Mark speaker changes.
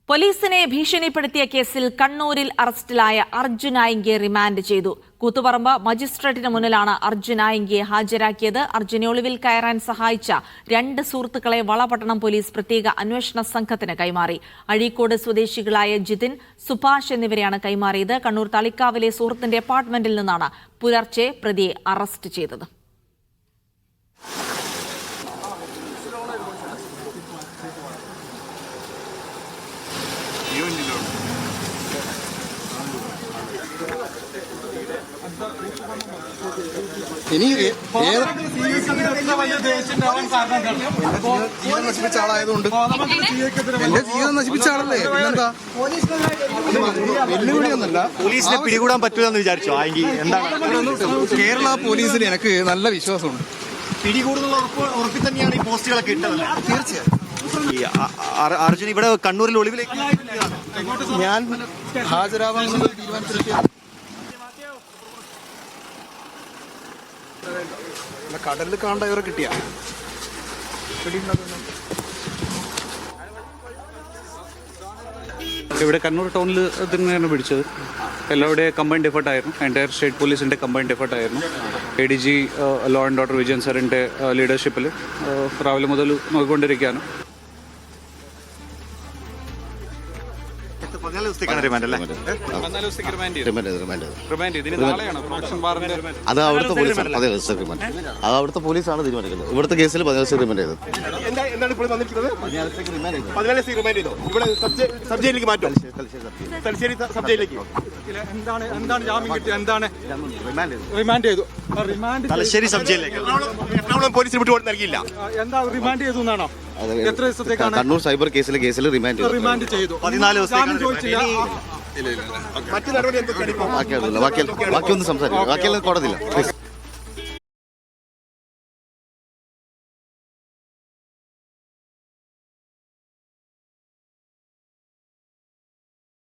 Speaker 1: പോലീസിനെ ഭീഷണിപ്പെടുത്തിയ കേസിൽ കണ്ണൂരിൽ അറസ്റ്റിലായ അർജുൻ ആയിങ്കെ റിമാൻഡ് ചെയ്തു. കൂത്തുപറമ്പ് മജിസ്ട്രേറ്റിന് മുന്നിലാണ് അർജുൻ ആയിങ്കെ ഹാജരാക്കിയത്. അർജുനെ ഒളിവിൽ കയറാൻ സഹായിച്ച 2 സുഹൃത്തുക്കളെ വളപട്ടണം പോലീസ് പ്രത്യേക അന്വേഷണ സംഘത്തിന് കൈമാറി. അഴീക്കോട് സ്വദേശികളായ ജിതിൻ, സുഭാഷ് എന്നിവരെയാണ് കൈമാറിയത്. കണ്ണൂർ തളിക്കാവിലെ സുഹൃത്തിന്റെ അപ്പാർട്ട്മെന്റിൽ നിന്നാണ് പുലർച്ചെ പ്രതിയെ അറസ്റ്റ് ചെയ്തത്.
Speaker 2: നശിപ്പിച്ച ആളായതുകൊണ്ട് എന്റെ ജീവിതം നശിപ്പിച്ച ആളല്ലേ, പിന്നെന്താ? വെല്ലുവിളിയൊന്നുമല്ല.
Speaker 3: പോലീസിനെ പിടികൂടാൻ പറ്റില്ലെന്ന് വിചാരിച്ചോ? എന്താണ്
Speaker 2: കേരള പോലീസിന് എനിക്ക് നല്ല വിശ്വാസമുണ്ട്.
Speaker 3: പിടികൂടുന്നുള്ള ഉറപ്പിൽ തന്നെയാണ് ഈ പോസ്റ്റുകളൊക്കെ ഇട്ടത്.
Speaker 2: തീർച്ചയായും
Speaker 3: അർജുൻ ഇവിടെ കണ്ണൂരിൽ ഒളിവിലേക്ക്
Speaker 2: ഞാൻ ഹാജരാവാൻ തീരുമാനിച്ചിരിക്കുകയാണ്. കടലിൽ കാണേണ്ട ഇവരെ കിട്ടിയ
Speaker 4: ഇവിടെ കണ്ണൂർ ടൗണിൽ തന്നെയാണ് പിടിച്ചത്. എല്ലാവരുടെയും കമ്പൈൻഡ് എഫേർട്ടായിരുന്നു. എൻ്റയർ സ്റ്റേറ്റ് പോലീസിൻ്റെ കമ്പൈൻഡ് എഫേർട്ടായിരുന്നു. ADG law and order Vijayan സാറിൻ്റെ ലീഡർഷിപ്പിൽ രാവിലെ മുതൽ നോക്കിക്കൊണ്ടിരിക്കുകയാണ്.
Speaker 3: 14 ദിവസത്തേക്കാണ് റിമാൻഡ് അല്ലേ?
Speaker 5: അത് അവിടുത്തെ പോലീസാണ്. അതെ, അത് അവിടുത്തെ പോലീസാണ് തീരുമാനിക്കുന്നത്. ഇവിടുത്തെ കേസിൽ 14 ദിവസം റിമാൻഡ് ചെയ്തത്.
Speaker 3: എന്താണ് ഇപ്പോൾ വന്നിരിക്കുന്നത്? 14 ദിവസം റിമാൻഡ് ചെയ്തോ? ഇവിടെ സബ് ജയിലിലേക്ക് മാറ്റും. തലശ്ശേരി സബ് ജയിലിലേക്ക്
Speaker 6: എന്താണ് ജാമ്യം കിട്ടിയത്? എന്താണ് റിമാൻഡ് ചെയ്തു?
Speaker 3: തലശ്ശേരി സബ് ജയിലിലേക്ക് എറണാകുളം പോലീസിന് വിട്ടുകൊണ്ട് നൽകിയില്ല.
Speaker 6: എന്താ റിമാൻഡ് ചെയ്തു എന്നാണോ? എത്ര ദിവസത്തേക്കാണ്?
Speaker 5: കണ്ണൂർ സൈബർ കേസിൽ
Speaker 6: റിമാൻഡ് ചെയ്തു.
Speaker 3: 14 ദിവസത്തേക്കാണ്.
Speaker 5: ബാക്കിയൊന്നും സംസാരിക്കും. ബാക്കിയൊന്നും കോടതിയില്ല.